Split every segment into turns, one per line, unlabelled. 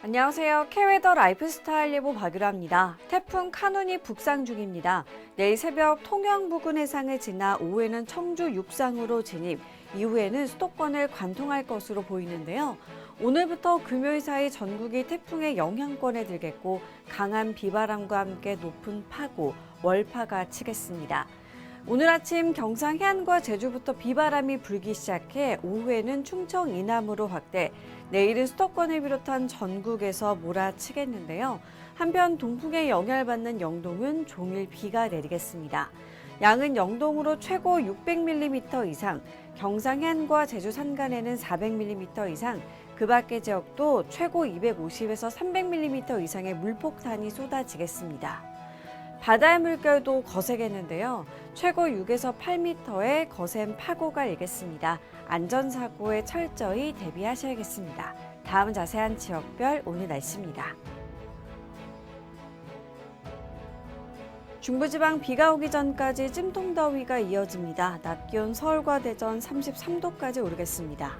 안녕하세요. K웨더 라이프스타일 예보 박유라입니다. 태풍 카눈이 북상 중입니다. 내일 새벽 통영 부근 해상을 지나 오후에는 청주 육상으로 진입, 이후에는 수도권을 관통할 것으로 보이는데요. 오늘부터 금요일 사이 전국이 태풍의 영향권에 들겠고 강한 비바람과 함께 높은 파고, 월파가 치겠습니다. 오늘 아침 경상 해안과 제주부터 비바람이 불기 시작해 오후에는 충청 이남으로 확대, 내일은 수도권을 비롯한 전국에서 몰아치겠는데요. 한편 동풍에 영향을 받는 영동은 종일 비가 내리겠습니다. 양은 영동으로 최고 600mm 이상, 경상 해안과 제주 산간에는 400mm 이상, 그 밖의 지역도 최고 250에서 300mm 이상의 물폭탄이 쏟아지겠습니다. 바다의 물결도 거세겠는데요. 최고 6에서 8m의 거센 파고가 일겠습니다. 안전사고에 철저히 대비하셔야겠습니다. 다음 자세한 지역별 오늘 날씨입니다. 중부지방 비가 오기 전까지 찜통더위가 이어집니다. 낮 기온 서울과 대전 33도까지 오르겠습니다.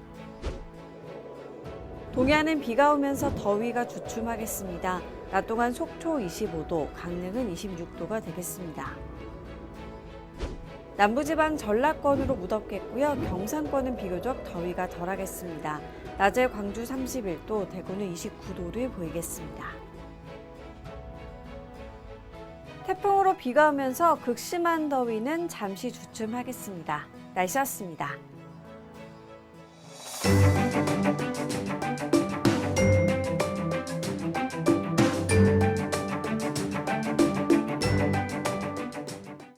동해안은 비가 오면서 더위가 주춤하겠습니다. 낮 동안 속초 25도, 강릉은 26도가 되겠습니다. 남부지방 전라권으로 무덥겠고요. 경상권은 비교적 더위가 덜하겠습니다. 낮에 광주 31도, 대구는 29도를 보이겠습니다. 태풍으로 비가 오면서 극심한 더위는 잠시 주춤하겠습니다. 날씨였습니다.